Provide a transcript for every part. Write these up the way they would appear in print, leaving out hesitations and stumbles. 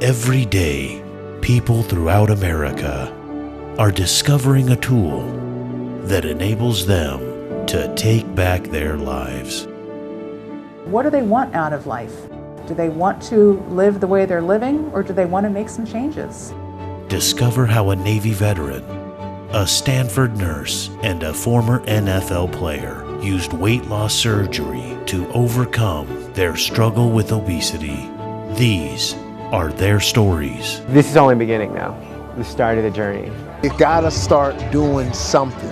Every day, people throughout America are discovering a tool that enables them to take back their lives. What do they want out of life? Do they want to live the way they're living, or do they want to make some changes? Discover how a Navy veteran, a Stanford nurse, and a former NFL player used weight loss surgery to overcome their struggle with obesity. These are their stories. This is only beginning now, the start of the journey. You gotta start doing something.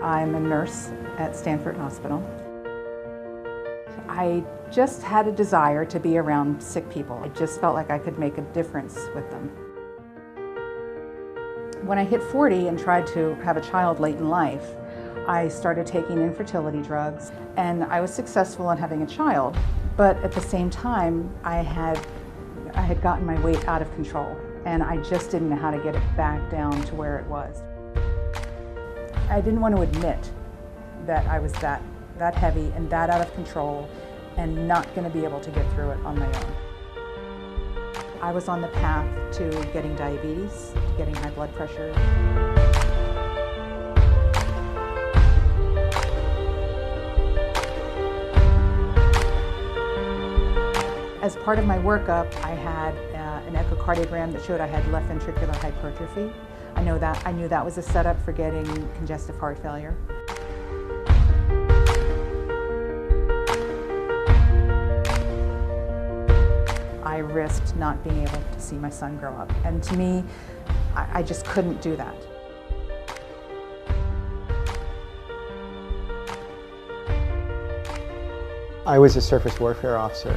I'm a nurse at Stanford Hospital. I just had a desire to be around sick people. I just felt like I could make a difference with them. When I hit 40 and tried to have a child late in life, I started taking infertility drugs, and I was successful in having a child. But at the same time, I had gotten my weight out of control, and I just didn't know how to get it back down to where it was. I didn't want to admit that I was that heavy and that out of control and not going to be able to get through it on my own. I was on the path to getting diabetes, getting high blood pressure. As part of my workup, I had an echocardiogram that showed I had left ventricular hypertrophy. I knew that was a setup for getting congestive heart failure. I risked not being able to see my son grow up. And to me, I just couldn't do that. I was a surface warfare officer.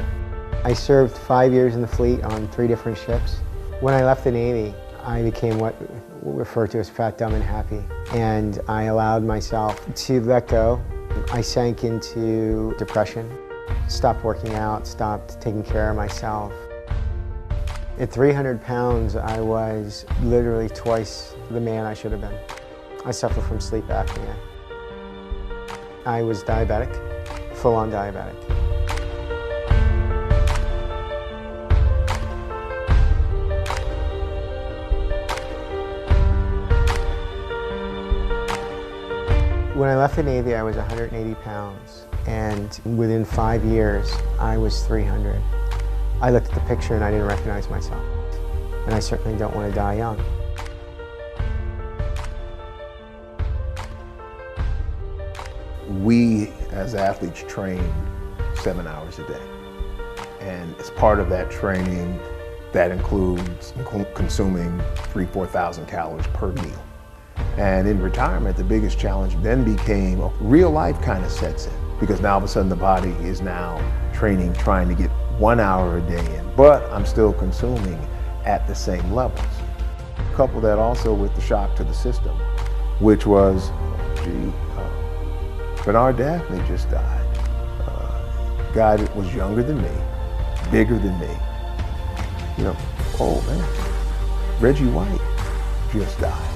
I served 5 years in the fleet on 3 different ships. When I left the Navy, I became what we refer to as fat, dumb, and happy. And I allowed myself to let go. I sank into depression, stopped working out, stopped taking care of myself. At 300 pounds, I was literally twice the man I should have been. I suffer from sleep apnea. I was diabetic, full-on diabetic. When I left the Navy, I was 180 pounds, and within 5 years, I was 300. I looked at the picture and I didn't recognize myself, and I certainly don't want to die young. We, as athletes, train 7 hours a day. And as part of that training, that includes consuming 3,000–4,000 calories per meal. And in retirement, the biggest challenge then became real life kind of sets in, because now all of a sudden the body is now training, trying to get 1 hour a day in, but I'm still consuming at the same levels. Couple that also with the shock to the system, which was, Bernard Daphne just died. A guy that was younger than me, bigger than me. You know, oh man, Reggie White just died.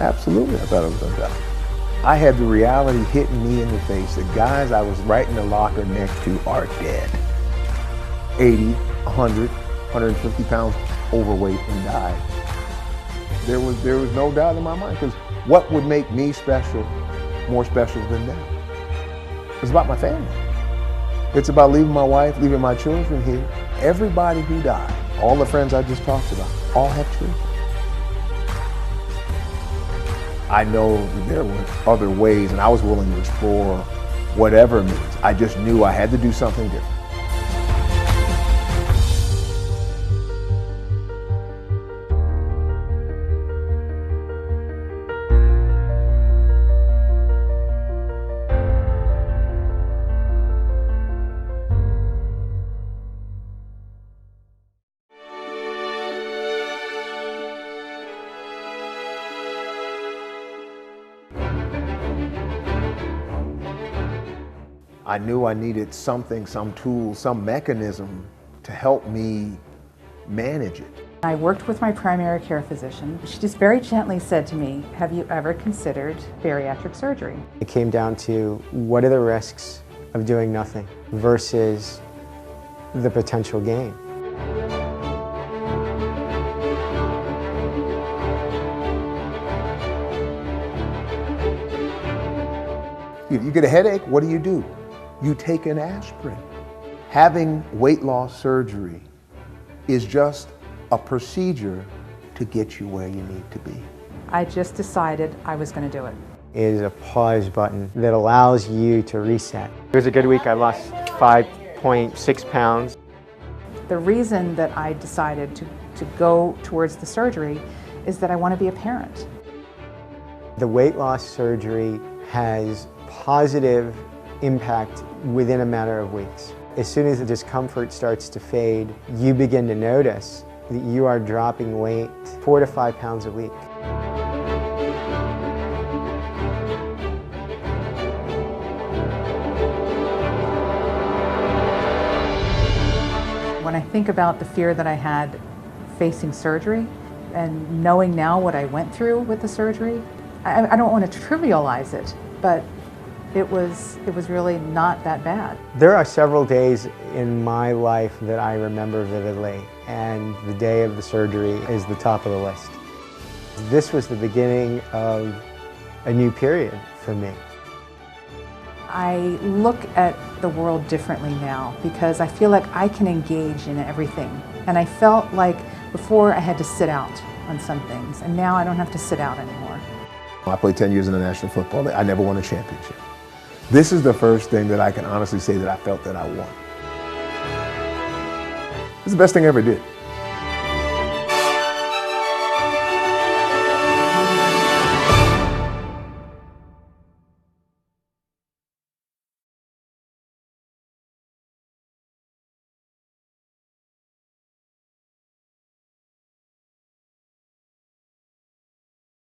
Absolutely, I thought I was gonna die. I had the reality hitting me in the face that guys I was right in the locker next to are dead. 80, 100, 150 pounds overweight and died. There was no doubt in my mind, because what would make me special, more special than them? It's about my family. It's about leaving my wife, leaving my children here. Everybody who died, all the friends I just talked about, all have children. I know there were other ways, and I was willing to explore whatever means. I just knew I had to do something different. I knew I needed something, some tool, some mechanism to help me manage it. I worked with my primary care physician. She just very gently said to me, have you ever considered bariatric surgery? It came down to what are the risks of doing nothing versus the potential gain. You get a headache, what do? You take an aspirin. Having weight loss surgery is just a procedure to get you where you need to be. I just decided I was going to do it. It is a pause button that allows you to reset. It was a good week. I lost 5.6 pounds. The reason that I decided to go towards the surgery is that I want to be a parent. The weight loss surgery has positive impact within a matter of weeks. As soon as the discomfort starts to fade, you begin to notice that you are dropping weight 4 to 5 pounds a week. When I think about the fear that I had facing surgery and knowing now what I went through with the surgery, I don't want to trivialize it, but it was really not that bad. There are several days in my life that I remember vividly, and the day of the surgery is the top of the list. This was the beginning of a new period for me. I look at the world differently now because I feel like I can engage in everything. And I felt like before I had to sit out on some things, and now I don't have to sit out anymore. I played 10 years in the National Football League. I never won a championship. This is the first thing that I can honestly say that I felt that I won. It's the best thing I ever did.